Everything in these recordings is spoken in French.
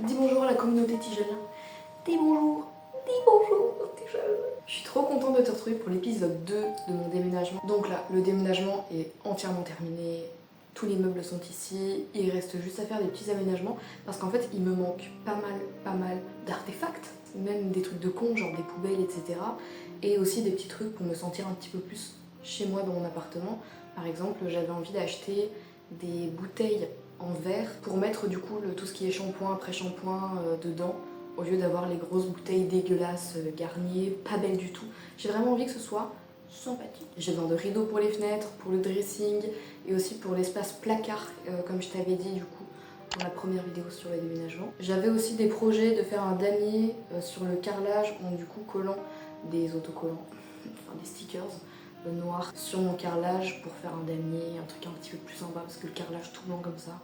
Dis bonjour à la communauté Tijane. Dis bonjour. Dis bonjour Tijane. Je suis trop contente de te retrouver pour l'épisode 2 de mon déménagement. Donc là, le déménagement est entièrement terminé. Tous les meubles sont ici. Il reste juste à faire des petits aménagements parce qu'en fait, il me manque pas mal d'artefacts. Même des trucs de con, genre des poubelles, etc. Et aussi des petits trucs pour me sentir un petit peu plus chez moi dans mon appartement. Par exemple, j'avais envie d'acheter des bouteilles en verre pour mettre du coup tout ce qui est shampoing, après-shampoing dedans, au lieu d'avoir les grosses bouteilles dégueulasses, Garnier, pas belles du tout. J'ai vraiment envie que ce soit sympathique. J'ai besoin de rideaux pour les fenêtres, pour le dressing et aussi pour l'espace placard, comme je t'avais dit du coup dans la première vidéo sur le déménagement. J'avais aussi des projets de faire un damier sur le carrelage en du coup collant des autocollants, enfin des stickers noirs sur mon carrelage pour faire un damier, un truc un petit peu plus sympa parce que le carrelage tout blanc comme ça,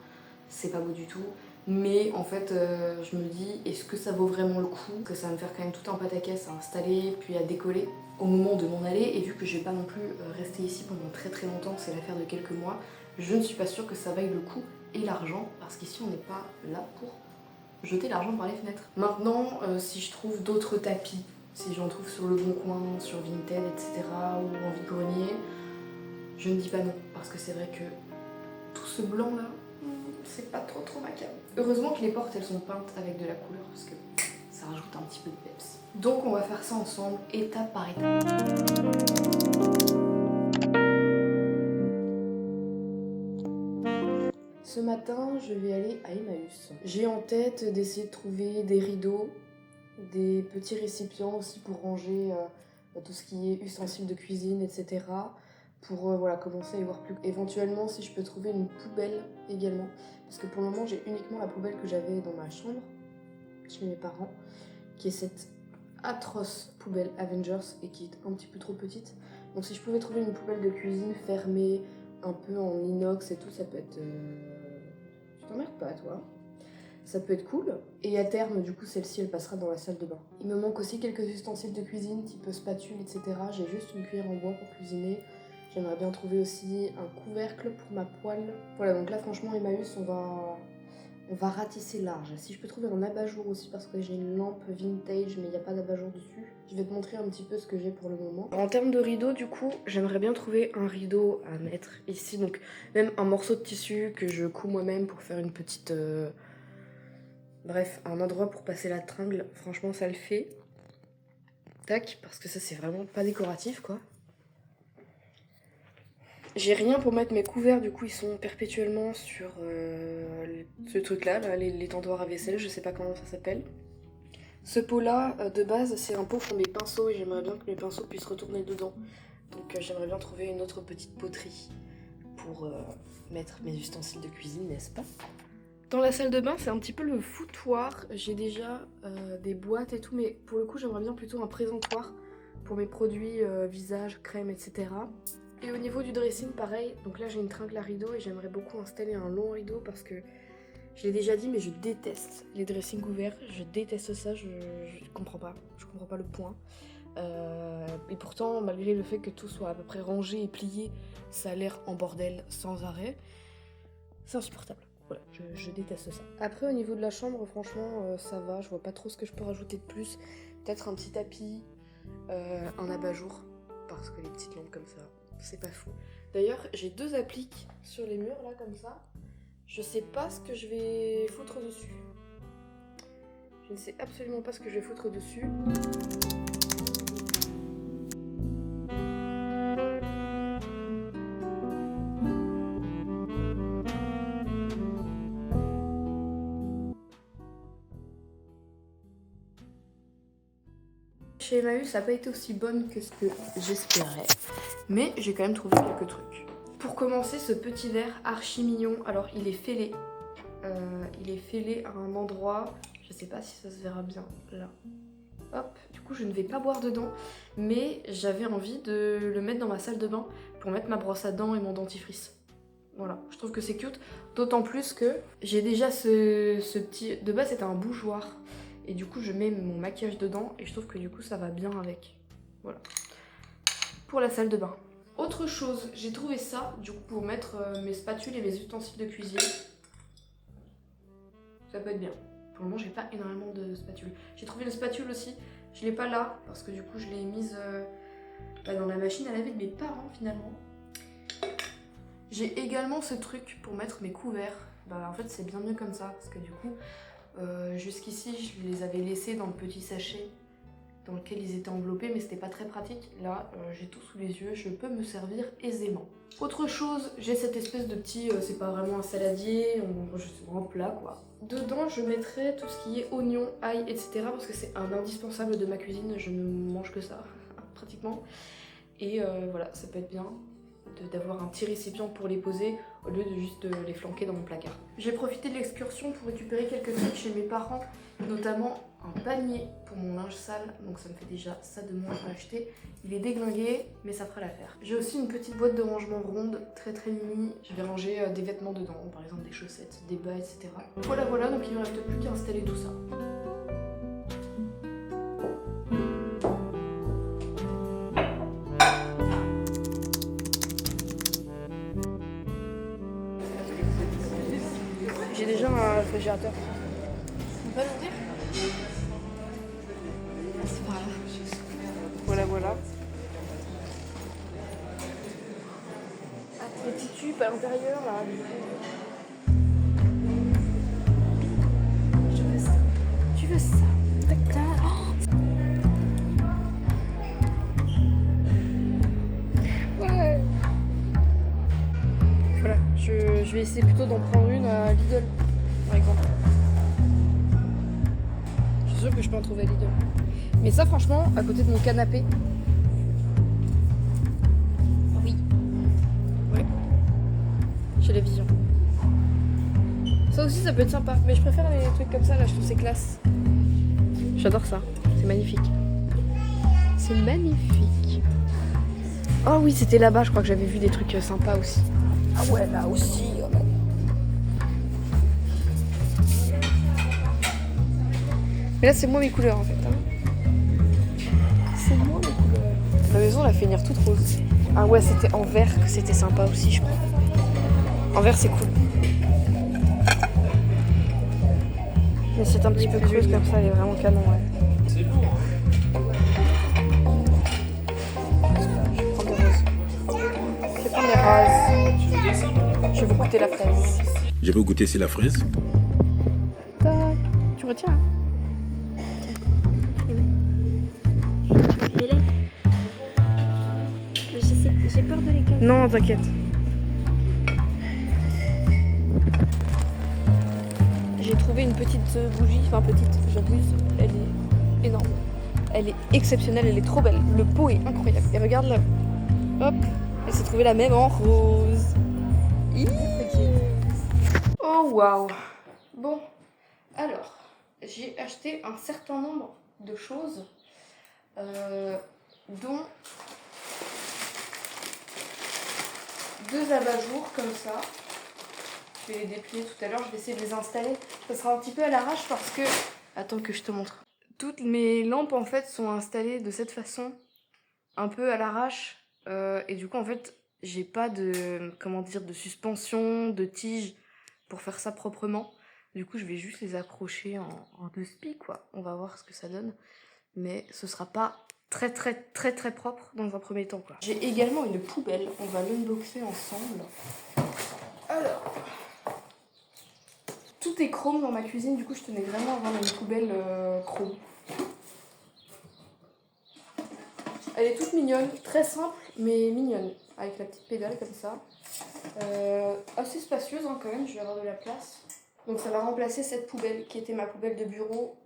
c'est pas beau du tout. Mais en fait, je me dis, est-ce que ça vaut vraiment le coup? Que ça va me faire quand même tout un pataquès à installer, puis à décoller au moment de m'en aller. Et vu que je vais pas non plus rester ici pendant très longtemps, c'est l'affaire de quelques mois, je ne suis pas sûre que ça vaille le coup et l'argent, parce qu'ici on n'est pas là pour jeter l'argent par les fenêtres. Maintenant, si je trouve d'autres tapis, si j'en trouve sur Le Bon Coin, sur Vinted, etc. ou en vide-grenier, je ne dis pas non, parce que c'est vrai que tout ce blanc là, c'est pas trop ma came. Heureusement que les portes elles sont peintes avec de la couleur parce que ça rajoute un petit peu de peps. Donc on va faire ça ensemble, étape par étape. Ce matin, je vais aller à Emmaüs. J'ai en tête d'essayer de trouver des rideaux, des petits récipients aussi pour ranger tout ce qui est ustensiles de cuisine, etc. Pour voilà, commencer à y voir plus. Éventuellement, si je peux trouver une poubelle également. Parce que pour le moment, j'ai uniquement la poubelle que j'avais dans ma chambre, chez mes parents, qui est cette atroce poubelle Avengers et qui est un petit peu trop petite. Donc si je pouvais trouver une poubelle de cuisine fermée, un peu en inox et tout, ça peut être... Tu t'emmerdes pas, toi? Ça peut être cool. Et à terme, du coup, celle-ci, elle passera dans la salle de bain. Il me manque aussi quelques ustensiles de cuisine, type spatule, etc. J'ai juste une cuillère en bois pour cuisiner. J'aimerais bien trouver aussi un couvercle pour ma poêle. Voilà, donc là, franchement, Emmaüs, on va ratisser large. Si je peux trouver un abat-jour aussi, parce que j'ai une lampe vintage, mais il n'y a pas d'abat-jour dessus. Je vais te montrer un petit peu ce que j'ai pour le moment. En termes de rideaux, du coup, j'aimerais bien trouver un rideau à mettre ici. Donc, même un morceau de tissu que je couds moi-même pour faire une petite... Bref, un endroit pour passer la tringle, franchement ça le fait. Tac, parce que ça c'est vraiment pas décoratif quoi. J'ai rien pour mettre mes couverts, du coup ils sont perpétuellement sur ce truc là, les tendoirs à vaisselle, je sais pas comment ça s'appelle. Ce pot là, de base c'est un pot pour mes pinceaux et j'aimerais bien que mes pinceaux puissent retourner dedans. Donc j'aimerais bien trouver une autre petite poterie pour mettre mes ustensiles de cuisine, n'est-ce pas? Dans la salle de bain, c'est un petit peu le foutoir. J'ai déjà des boîtes et tout, mais pour le coup, j'aimerais bien plutôt un présentoir pour mes produits visage, crème, etc. Et au niveau du dressing, pareil. Donc là, j'ai une tringle à rideau et j'aimerais beaucoup installer un long rideau parce que je l'ai déjà dit, mais je déteste les dressings ouverts. Je déteste ça, je comprends pas. Je comprends pas le point. Et pourtant, malgré le fait que tout soit à peu près rangé et plié, ça a l'air en bordel sans arrêt. C'est insupportable. Voilà, je déteste ça. Après, au niveau de la chambre, franchement, ça va. Je vois pas trop ce que je peux rajouter de plus. Peut-être un petit tapis, un abat-jour. Parce que les petites lampes comme ça, c'est pas fou. D'ailleurs, j'ai deux appliques sur les murs, là, comme ça. Je sais pas ce que je vais foutre dessus. Je ne sais absolument pas ce que je vais foutre dessus. Chez Emmaüs, ça n'a pas été aussi bonne que ce que j'espérais, mais j'ai quand même trouvé quelques trucs. Pour commencer, ce petit verre archi mignon, alors il est fêlé. Il est fêlé à un endroit, je sais pas si ça se verra bien, là. Hop, du coup je ne vais pas boire dedans, mais j'avais envie de le mettre dans ma salle de bain pour mettre ma brosse à dents et mon dentifrice. Voilà, je trouve que c'est cute, d'autant plus que j'ai déjà ce petit... De base c'était un bougeoir. Et du coup, je mets mon maquillage dedans et je trouve que du coup, ça va bien avec. Voilà. Pour la salle de bain. Autre chose, j'ai trouvé ça, du coup, pour mettre mes spatules et mes ustensiles de cuisine. Ça peut être bien. Pour le moment, j'ai pas énormément de spatules. J'ai trouvé une spatule aussi, je l'ai pas là, parce que du coup, je l'ai mise dans la machine à laver de mes parents finalement. J'ai également ce truc pour mettre mes couverts. Bah en fait, c'est bien mieux comme ça, parce que du coup, jusqu'ici, je les avais laissés dans le petit sachet dans lequel ils étaient enveloppés, mais c'était pas très pratique. Là, j'ai tout sous les yeux, je peux me servir aisément. Autre chose, j'ai cette espèce de petit, c'est pas vraiment un saladier, c'est un plat quoi. Dedans, je mettrai tout ce qui est oignon, ail, etc. parce que c'est un indispensable de ma cuisine, je ne mange que ça, pratiquement. Et voilà, ça peut être bien d'avoir un petit récipient pour les poser au lieu de juste les flanquer dans mon placard. J'ai profité de l'excursion pour récupérer quelques trucs chez mes parents, notamment un panier pour mon linge sale, donc ça me fait déjà ça de moins à acheter. Il est déglingué, mais ça fera l'affaire. J'ai aussi une petite boîte de rangement ronde, très mini. Je vais ranger des vêtements dedans, par exemple des chaussettes, des bas, etc. Voilà, donc il ne me reste plus qu'à installer tout ça. J'ai déjà un réfrigérateur. On peut pas l'ouvrir? C'est pas grave. Voilà. Ah, les petits tubes à l'intérieur là. Je veux ça. Tu veux ça? Ouais. Voilà, je vais essayer plutôt d'en prendre une à Lidl, par exemple. Je suis sûre que je peux en trouver à Lidl. Mais ça, franchement, à côté de mon canapé. Oui. Ouais. J'ai la vision. Ça aussi, ça peut être sympa. Mais je préfère les trucs comme ça, là, je trouve c'est classe. J'adore ça. C'est magnifique. C'est magnifique. Oh oui, c'était là-bas, je crois que j'avais vu des trucs sympas aussi. Ah ouais, là aussi. Oh là. Mais là, c'est moi mes couleurs en fait. C'est moi mes couleurs. La maison, la fait venir toute rose. Ah ouais, c'était en vert que c'était sympa aussi, je crois. En vert, c'est cool. Mais c'est un petit peu creuse comme ça, elle est vraiment canon, ouais. C'est lourd. Je vais prendre des roses. Je vais prendre des roses. Je vais vous goûter la fraise. Je vais goûter c'est la fraise. Tac. Tu retiens hein? J'ai peur de les casser. Non, t'inquiète. J'ai trouvé une petite bougie, enfin petite, j'abuse, elle est énorme. Elle est exceptionnelle, elle est trop belle. Le pot est incroyable. Et regarde là, hop, elle s'est trouvée la même en rose. Oh waouh. Bon, alors, j'ai acheté un certain nombre de choses, dont 2 abat-jours comme ça. Je vais les déplier tout à l'heure, je vais essayer de les installer. Ça sera un petit peu à l'arrache parce que... Attends que je te montre. Toutes mes lampes en fait sont installées de cette façon, un peu à l'arrache. Et du coup en fait, j'ai pas de, comment dire, de suspension, de tige pour faire ça proprement. Du coup je vais juste les accrocher en 2 spies quoi. On va voir ce que ça donne. Mais ce sera pas très propre dans un premier temps quoi. J'ai également une poubelle, on va l'unboxer ensemble. Alors... Tout est chrome dans ma cuisine, du coup je tenais vraiment à avoir une poubelle chrome. Elle est toute mignonne, très simple mais mignonne, avec la petite pédale comme ça. Assez spacieuse hein, quand même, je vais avoir de la place. Donc ça va remplacer cette poubelle qui était ma poubelle de bureau.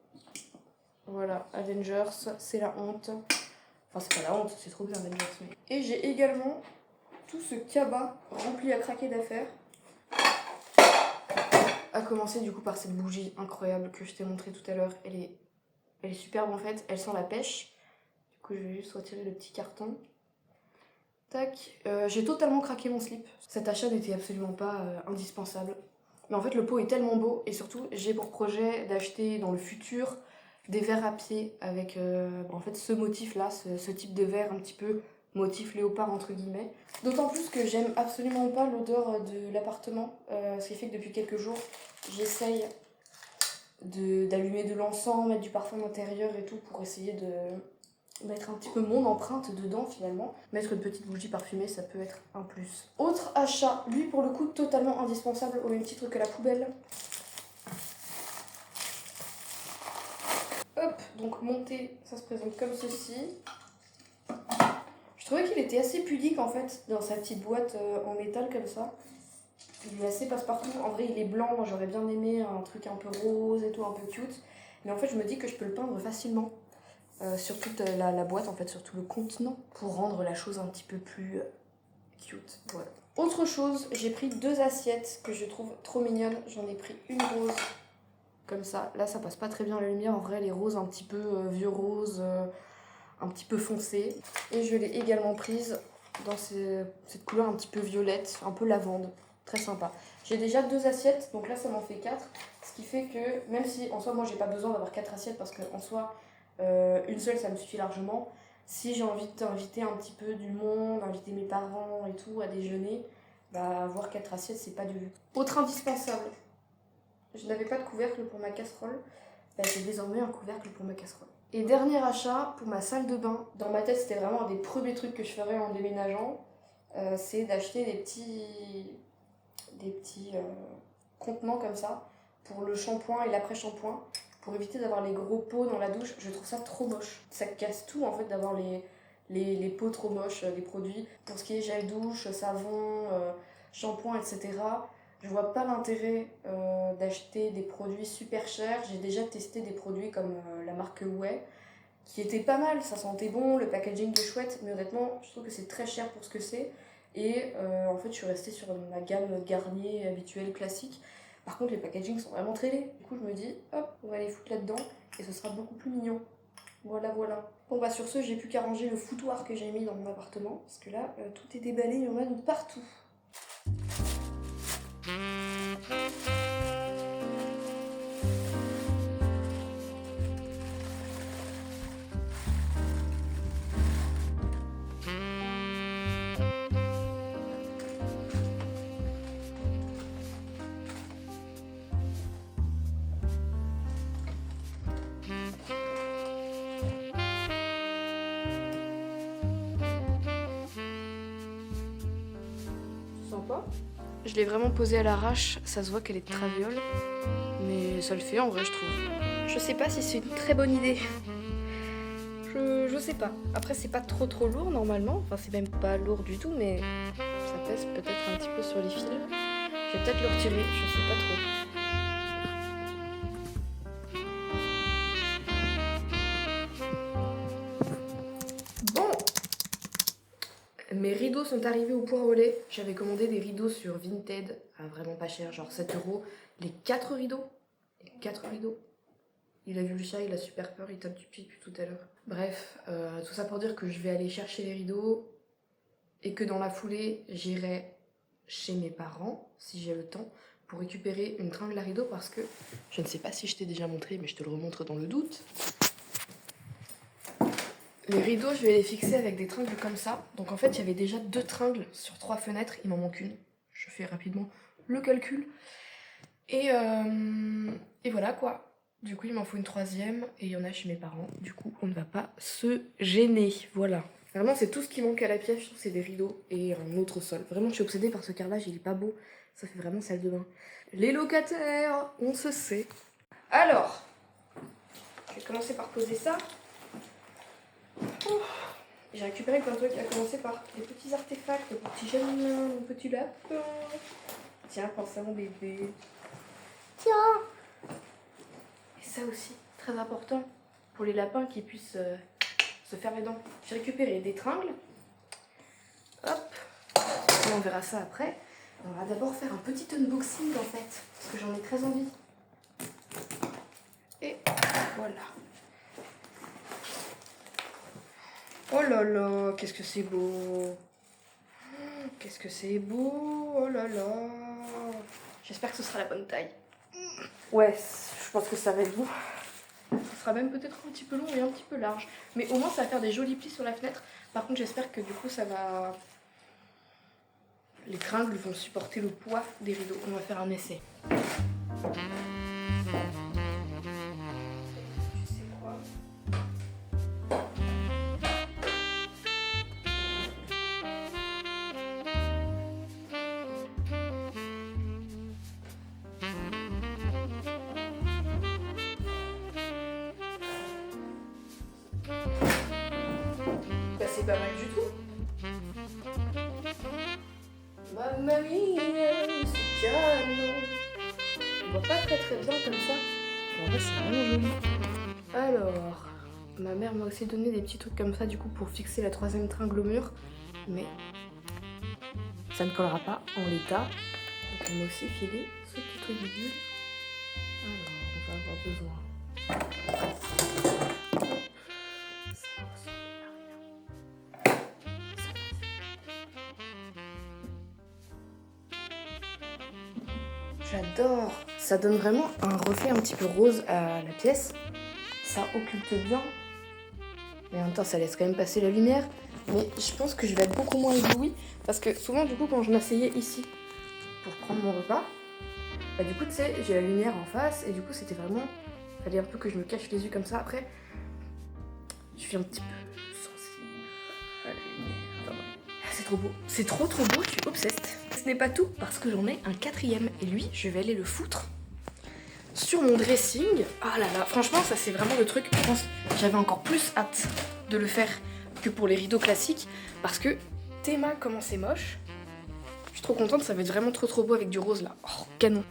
Voilà, Avengers, c'est la honte. Enfin c'est pas la honte, c'est trop bien Avengers. Mais... Et j'ai également tout ce cabas rempli à craquer d'affaires. A commencer du coup par cette bougie incroyable que je t'ai montré tout à l'heure. Elle est superbe en fait, elle sent la pêche. Du coup je vais juste retirer le petit carton. Tac, j'ai totalement craqué mon slip. Cet achat n'était absolument pas indispensable. Mais en fait le pot est tellement beau et surtout j'ai pour projet d'acheter dans le futur des verres à pied avec en fait ce motif là, ce type de verre un petit peu motif léopard entre guillemets. D'autant plus que j'aime absolument pas l'odeur de l'appartement, ce qui fait que depuis quelques jours j'essaye d'allumer de l'encens, mettre du parfum d'intérieur et tout pour essayer de mettre un petit peu mon empreinte dedans finalement. Mettre une petite bougie parfumée, ça peut être un plus. Autre achat, lui pour le coup totalement indispensable au même titre que la poubelle. Hop, donc mon thé, ça se présente comme ceci. Je trouvais qu'il était assez pudique en fait dans sa petite boîte en métal comme ça. Il est assez passe-partout. En vrai, il est blanc. Moi, j'aurais bien aimé un truc un peu rose et tout, un peu cute. Mais en fait, je me dis que je peux le peindre facilement sur toute la boîte, en fait, sur tout le contenant, pour rendre la chose un petit peu plus cute. Voilà. Autre chose, j'ai pris 2 assiettes que je trouve trop mignonnes. J'en ai pris une rose, comme ça. Là, ça passe pas très bien la lumière. En vrai, les roses un petit peu vieux rose, un petit peu foncé. Et je l'ai également prise dans cette couleur un petit peu violette, un peu lavande. Très sympa. J'ai déjà 2 assiettes, donc là ça m'en fait 4. Ce qui fait que, même si en soi moi j'ai pas besoin d'avoir 4 assiettes parce qu'en soi une seule ça me suffit largement. Si j'ai envie d'inviter un petit peu du monde, inviter mes parents et tout à déjeuner, bah avoir 4 assiettes c'est pas de vue. Autre indispensable, je n'avais pas de couvercle pour ma casserole, bah, j'ai désormais un couvercle pour ma casserole. Et dernier achat pour ma salle de bain. Dans ma tête c'était vraiment un des premiers trucs que je ferais en déménageant, c'est d'acheter des petits contenants comme ça pour le shampoing et l'après-shampoing pour éviter d'avoir les gros pots dans la douche. Je trouve ça trop moche. Ça casse tout en fait d'avoir les pots trop moches des produits. Pour ce qui est gel douche, savon, shampoing, etc. Je vois pas l'intérêt d'acheter des produits super chers. J'ai déjà testé des produits comme la marque Way qui étaient pas mal, ça sentait bon, le packaging est chouette, mais honnêtement je trouve que c'est très cher pour ce que c'est. Et en fait, je suis restée sur ma gamme Garnier habituelle classique. Par contre, les packagings sont vraiment très laids. Du coup, je me dis, hop, on va les foutre là-dedans et ce sera beaucoup plus mignon. Voilà, voilà. Bon, bah, sur ce, j'ai plus qu'à ranger le foutoir que j'ai mis dans mon appartement parce que là, tout est déballé, il y en a de partout. Sympa. Je l'ai vraiment posée à l'arrache, ça se voit qu'elle est de traviole, mais ça le fait en vrai je trouve. Je sais pas si c'est une très bonne idée. Je sais pas. Après c'est pas trop lourd normalement, enfin c'est même pas lourd du tout, mais ça pèse peut-être un petit peu sur les fils. Je vais peut-être le retirer, je sais pas trop. Bon, mes rideaux sont arrivés au point relais. J'avais commandé des rideaux sur Vinted à vraiment pas cher, genre 7 €. Les 4 rideaux. Les 4 rideaux. Il a vu le chat, il a super peur, il tape du pied depuis tout à l'heure. Bref, tout ça pour dire que je vais aller chercher les rideaux et que dans la foulée, j'irai chez mes parents, si j'ai le temps, pour récupérer une tringle à rideaux parce que je ne sais pas si je t'ai déjà montré, mais je te le remontre dans le doute. Les rideaux, je vais les fixer avec des tringles comme ça. Donc en fait, il y avait déjà 2 tringles sur 3 fenêtres, il m'en manque une. Je fais rapidement le calcul. Et voilà quoi. Du coup, il m'en faut une 3e et il y en a chez mes parents. Du coup, on ne va pas se gêner. Voilà. Vraiment, c'est tout ce qui manque à la pièce. Je trouve c'est des rideaux et un autre sol. Vraiment, je suis obsédée par ce carrelage. Il est pas beau. Ça fait vraiment salle de bain. Les locataires, on se sait. Alors, je vais commencer par poser ça. J'ai récupéré plein de trucs. À commencer par les petits artefacts, le petit janelin, mon petit lapin. Tiens, pense à mon bébé. Tiens. Et ça aussi, très important pour les lapins qui puissent se faire les dents. J'ai récupéré des tringles. Hop. Et on verra ça après. On va d'abord faire un petit unboxing en fait, parce que j'en ai très envie. Et voilà. Oh là là, qu'est-ce que c'est beau. Qu'est-ce que c'est beau. Oh là là. J'espère que ce sera la bonne taille. Ouais, je pense que ça va être bon. Ce sera même peut-être un petit peu long et un petit peu large. Mais au moins ça va faire des jolis plis sur la fenêtre. Par contre j'espère que du coup ça va... Les tringles vont supporter le poids des rideaux. On va faire un essai. c'est pas mal du tout. Mamma mia, c'est calme. On voit pas très bien comme ça. En vrai, c'est vraiment joli. Alors, ma mère m'a aussi donné des petits trucs comme ça du coup pour fixer la 3e tringle au mur. Mais ça ne collera pas en l'état. Donc elle m'a aussi filé ce petit truc bidule. Alors, on va avoir besoin. Ça ressemble à rien. J'adore. Ça donne vraiment un reflet un petit peu rose à la pièce. Ça occulte bien. Mais en même temps, ça laisse quand même passer la lumière. Mais je pense que je vais être beaucoup moins éblouie. Parce que souvent, du coup, quand je m'asseyais ici pour prendre mon repas, bah du coup, tu sais, j'ai la lumière en face. Et du coup, c'était vraiment... Il fallait un peu que je me cache les yeux comme ça. Après, je suis un petit peu sensible à la lumière. Enfin, ouais. C'est trop beau. C'est trop beau, je suis obsessed. Ce n'est pas tout, parce que j'en ai un 4e. Et lui, je vais aller le foutre sur mon dressing. Ah là là, franchement, ça c'est vraiment le truc. Je pense que j'avais encore plus hâte de le faire que pour les rideaux classiques. Parce que, Théma, comment c'est moche. Je suis trop contente, ça va être vraiment trop beau avec du rose là. Oh, canon.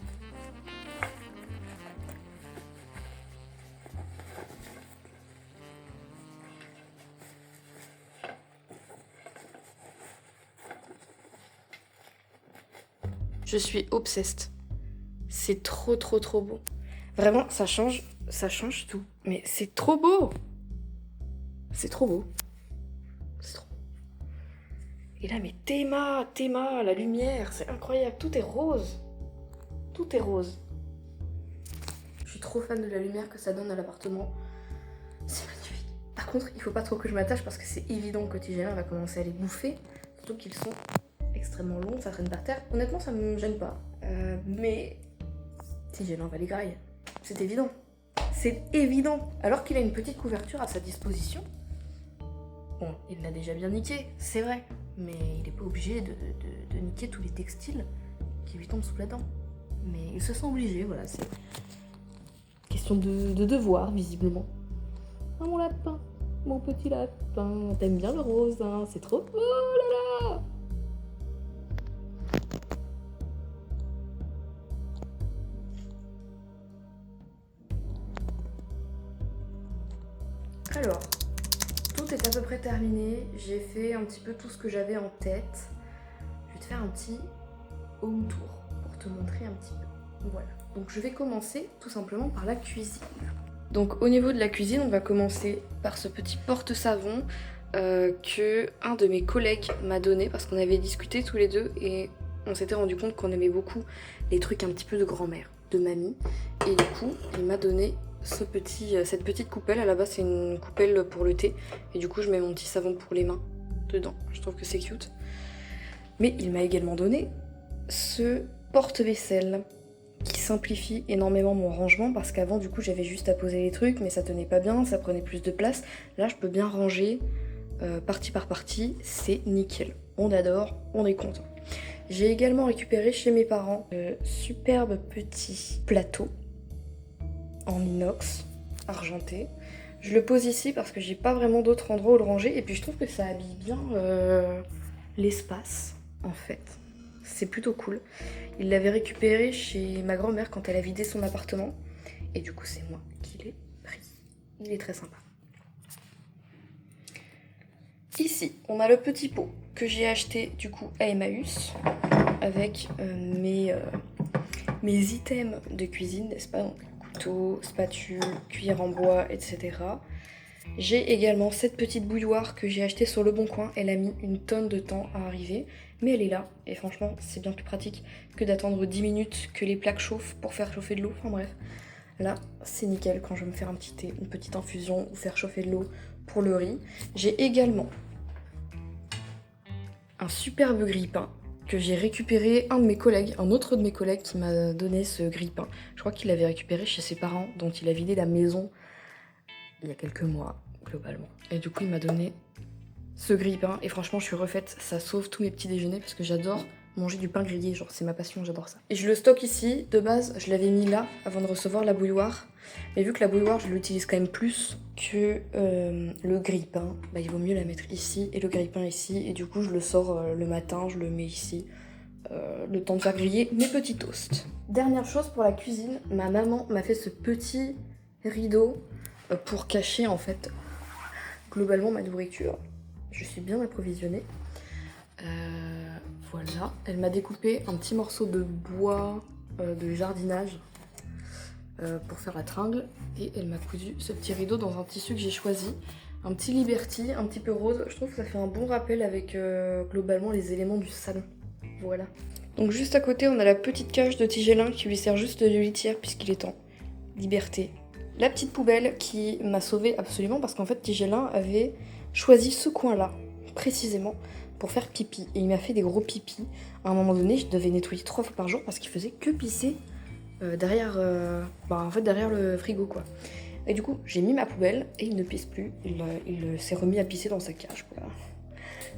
Je suis obsessed. C'est trop beau. Vraiment, ça change tout. Mais c'est trop beau. C'est trop beau. C'est trop. Et là, mais Théma, la lumière, c'est incroyable. Tout est rose. Tout est rose. Je suis trop fan de la lumière que ça donne à l'appartement. C'est magnifique. Par contre, il faut pas trop que je m'attache parce que c'est évident que Tigéna va commencer à les bouffer. Surtout qu'ils sont extrêmement longs, ça traîne par terre. Honnêtement, ça me gêne pas. Mais Tigéna va les grailler. C'est évident. C'est évident. Alors qu'il a une petite couverture à sa disposition. Bon, il l'a déjà bien niqué, c'est vrai. Mais il n'est pas obligé de niquer tous les textiles qui lui tombent sous la dent. Mais il se sent obligé, voilà. C'est question de devoir, visiblement. Oh mon lapin, mon petit lapin. T'aimes bien le rose, hein? C'est trop beau, oh là là! Alors, tout est à peu près terminé. J'ai fait un petit peu tout ce que j'avais en tête. Je vais te faire un petit home tour pour te montrer un petit peu. Voilà. Donc je vais commencer tout simplement par la cuisine. Donc au niveau de la cuisine, on va commencer par ce petit porte-savon que un de mes collègues m'a donné parce qu'on avait discuté tous les deux et on s'était rendu compte qu'on aimait beaucoup les trucs un petit peu de grand-mère, de mamie. Et du coup, il m'a donné cette petite coupelle. À la base, c'est une coupelle pour le thé. Et du coup, je mets mon petit savon pour les mains dedans. Je trouve que c'est cute. Mais il m'a également donné ce porte-vaisselle qui simplifie énormément mon rangement parce qu'avant, du coup, j'avais juste à poser les trucs, mais ça tenait pas bien, ça prenait plus de place. Là, je peux bien ranger partie par partie. C'est nickel. On adore, on est content. J'ai également récupéré chez mes parents superbe petit plateau en inox argenté. Je le pose ici parce que j'ai pas vraiment d'autre endroit où le ranger et puis je trouve que ça habille bien l'espace en fait. C'est plutôt cool. Il l'avait récupéré chez ma grand-mère quand elle a vidé son appartement et du coup c'est moi qui l'ai pris. Il est très sympa. Ici, on a le petit pot que j'ai acheté du coup à Emmaüs avec mes items de cuisine, n'est-ce pas? Donc, couteau, spatule, cuillère en bois, etc. J'ai également cette petite bouilloire que j'ai achetée sur Le Bon Coin. Elle a mis une tonne de temps à arriver, mais elle est là. Et franchement, c'est bien plus pratique que d'attendre 10 minutes que les plaques chauffent pour faire chauffer de l'eau. Enfin bref, là, c'est nickel quand je veux me faire un petit thé, une petite infusion ou faire chauffer de l'eau pour le riz. J'ai également un superbe grille-pain que j'ai récupéré un autre de mes collègues qui m'a donné ce grille-pain. Je crois qu'il l'avait récupéré chez ses parents, dont il a vidé la maison il y a quelques mois, globalement. Et du coup, il m'a donné ce grille-pain. Et franchement, je suis refaite. Ça sauve tous mes petits déjeuners parce que j'adore manger du pain grillé, genre c'est ma passion, j'adore ça. Et je le stocke ici, de base je l'avais mis là avant de recevoir la bouilloire, mais vu que la bouilloire je l'utilise quand même plus que le grille-pain, bah il vaut mieux la mettre ici et le grille-pain ici, et du coup je le sors le matin, je le mets ici, le temps de faire griller mes petits toasts. Dernière chose pour la cuisine, ma maman m'a fait ce petit rideau pour cacher en fait globalement ma nourriture. Je suis bien approvisionnée. Voilà, elle m'a découpé un petit morceau de bois de jardinage pour faire la tringle, et elle m'a cousu ce petit rideau dans un tissu que j'ai choisi, un petit Liberty, un petit peu rose. Je trouve que ça fait un bon rappel avec globalement les éléments du salon. Voilà. Donc juste à côté, on a la petite cage de Tigellin qui lui sert juste de litière puisqu'il est en liberté. La petite poubelle qui m'a sauvée absolument parce qu'en fait Tigellin avait choisi ce coin-là précisément pour faire pipi, et il m'a fait des gros pipis. À un moment donné, je devais nettoyer 3 fois par jour parce qu'il faisait que pisser derrière le frigo quoi. Et du coup, j'ai mis ma poubelle et il ne pisse plus. Il s'est remis à pisser dans sa cage quoi.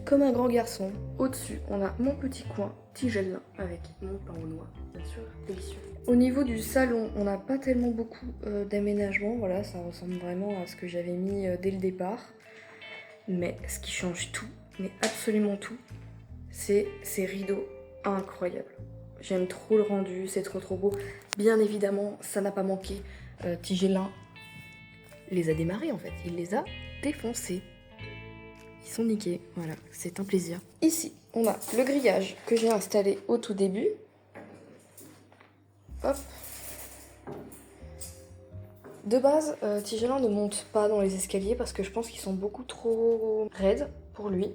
Comme un grand garçon. Au-dessus, on a mon petit coin Tigellin avec mon pain aux noix, bien sûr, délicieux. Au niveau du salon, on n'a pas tellement beaucoup d'aménagement. Voilà, ça ressemble vraiment à ce que j'avais mis dès le départ. Mais ce qui change tout, mais absolument tout, c'est ces rideaux incroyables. J'aime trop le rendu, c'est trop beau. Bien évidemment, ça n'a pas manqué. Tigellin les a démarrés en fait, il les a défoncés. Ils sont niqués, voilà, c'est un plaisir. Ici, on a le grillage que j'ai installé au tout début. Hop. De base, Tigellin ne monte pas dans les escaliers parce que je pense qu'ils sont beaucoup trop raides pour lui.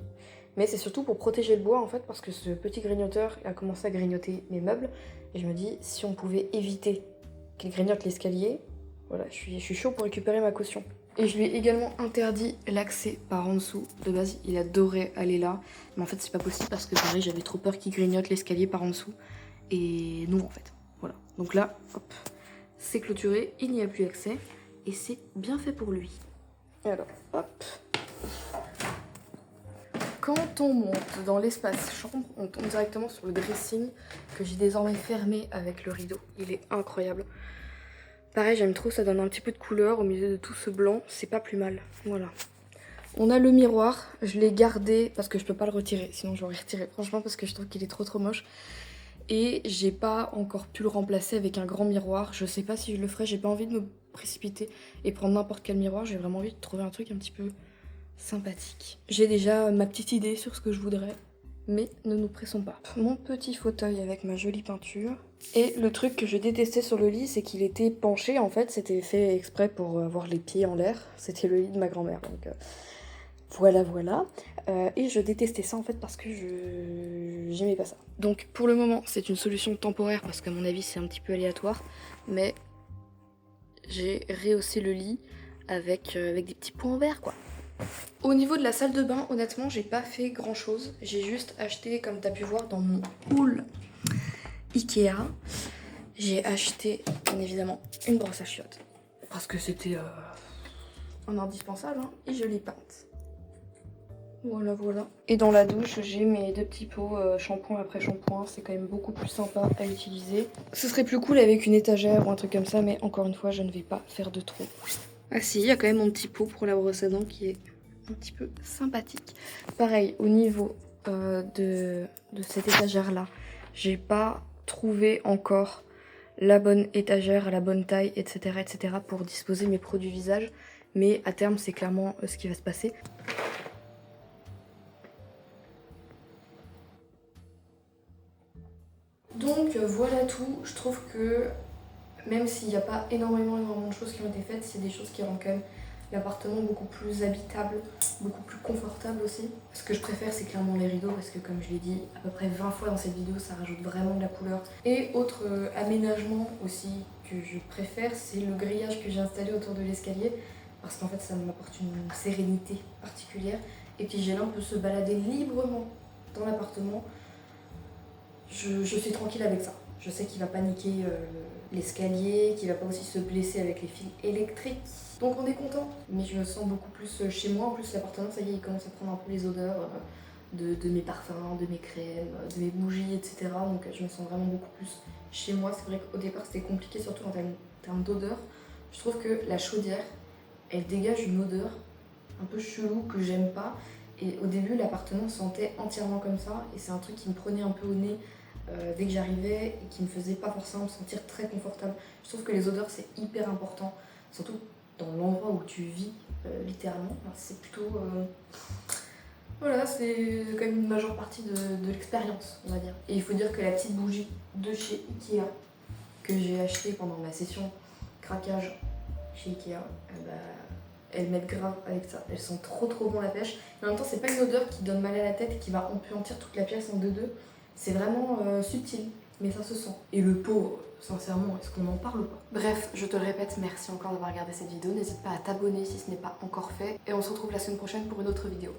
Mais c'est surtout pour protéger le bois en fait, parce que ce petit grignoteur a commencé à grignoter mes meubles. Et je me dis, si on pouvait éviter qu'il grignote l'escalier, voilà, je suis chaud pour récupérer ma caution. Et je lui ai également interdit l'accès par en dessous. De base, il adorait aller là. Mais en fait, c'est pas possible parce que pareil, j'avais trop peur qu'il grignote l'escalier par en dessous. Et non, en fait. Voilà. Donc là, hop, c'est clôturé, il n'y a plus accès. Et c'est bien fait pour lui. Alors, hop. Quand on monte dans l'espace chambre, on tombe directement sur le dressing que j'ai désormais fermé avec le rideau. Il est incroyable. Pareil, j'aime trop, ça donne un petit peu de couleur au milieu de tout ce blanc, c'est pas plus mal. Voilà. On a le miroir, je l'ai gardé parce que je peux pas le retirer, sinon je l'aurais retiré franchement parce que je trouve qu'il est trop moche. Et j'ai pas encore pu le remplacer avec un grand miroir, je sais pas si je le ferai, j'ai pas envie de me précipiter et prendre n'importe quel miroir, j'ai vraiment envie de trouver un truc un petit peu sympathique. J'ai déjà ma petite idée sur ce que je voudrais, mais ne nous pressons pas. Mon petit fauteuil avec ma jolie peinture. Et le truc que je détestais sur le lit, c'est qu'il était penché en fait, c'était fait exprès pour avoir les pieds en l'air. C'était le lit de ma grand-mère, donc voilà. Et je détestais ça en fait parce que j'aimais pas ça. Donc pour le moment, c'est une solution temporaire parce qu'à mon avis, c'est un petit peu aléatoire, mais j'ai rehaussé le lit avec des petits points en verre quoi. Au niveau de la salle de bain, honnêtement, j'ai pas fait grand chose. J'ai juste acheté, comme t'as pu voir dans mon haul Ikea, j'ai acheté bien évidemment une brosse à chiottes parce que c'était un indispensable hein, et je l'ai peinte. Voilà. Et dans la douche, j'ai mes 2 petits pots shampoing après shampoing. C'est quand même beaucoup plus sympa à utiliser. Ce serait plus cool avec une étagère ou un truc comme ça, mais encore une fois, je ne vais pas faire de trop. Ah si, il y a quand même mon petit pot pour la brosse à dents qui est un petit peu sympathique. Pareil, au niveau de cette étagère-là, j'ai pas trouvé encore la bonne étagère à la bonne taille, etc. pour disposer mes produits visage. Mais à terme, c'est clairement ce qui va se passer. Donc voilà tout. Je trouve que même s'il n'y a pas énormément de choses qui ont été faites, c'est des choses qui rendent quand même l'appartement beaucoup plus habitable, beaucoup plus confortable aussi. Ce que je préfère, c'est clairement les rideaux parce que comme je l'ai dit à peu près 20 fois dans cette vidéo, ça rajoute vraiment de la couleur. Et autre aménagement aussi que je préfère, c'est le grillage que j'ai installé autour de l'escalier parce qu'en fait ça m'apporte une sérénité particulière et puis Tigellin peut se balader librement dans l'appartement. Je suis tranquille avec ça. Je sais qu'il va pas niquer l'escalier, qu'il va pas aussi se blesser avec les fils électriques. Donc on est content. Mais je me sens beaucoup plus chez moi. En plus l'appartement, ça y est, il commence à prendre un peu les odeurs de mes parfums, de mes crèmes, de mes bougies, etc. Donc je me sens vraiment beaucoup plus chez moi. C'est vrai qu'au départ c'était compliqué, surtout en termes d'odeur. Je trouve que la chaudière, elle dégage une odeur un peu chelou que j'aime pas. Et au début l'appartement sentait entièrement comme ça et c'est un truc qui me prenait un peu au nez dès que j'arrivais et qui me faisait pas forcément me sentir très confortable. Je trouve que les odeurs c'est hyper important, surtout dans l'endroit où tu vis littéralement. Enfin, c'est plutôt... Voilà, c'est quand même une majeure partie de l'expérience, on va dire. Et il faut dire que la petite bougie de chez Ikea que j'ai achetée pendant ma session craquage chez Ikea, elles m'aident grave avec ça. Elles sont trop bon la pêche. Et en même temps, c'est pas une odeur qui donne mal à la tête et qui va empuantir toute la pièce en deux. C'est vraiment subtil, mais ça se sent. Et le pot, sincèrement, est-ce qu'on n'en parle pas? Bref, je te le répète, merci encore d'avoir regardé cette vidéo. N'hésite pas à t'abonner si ce n'est pas encore fait. Et on se retrouve la semaine prochaine pour une autre vidéo.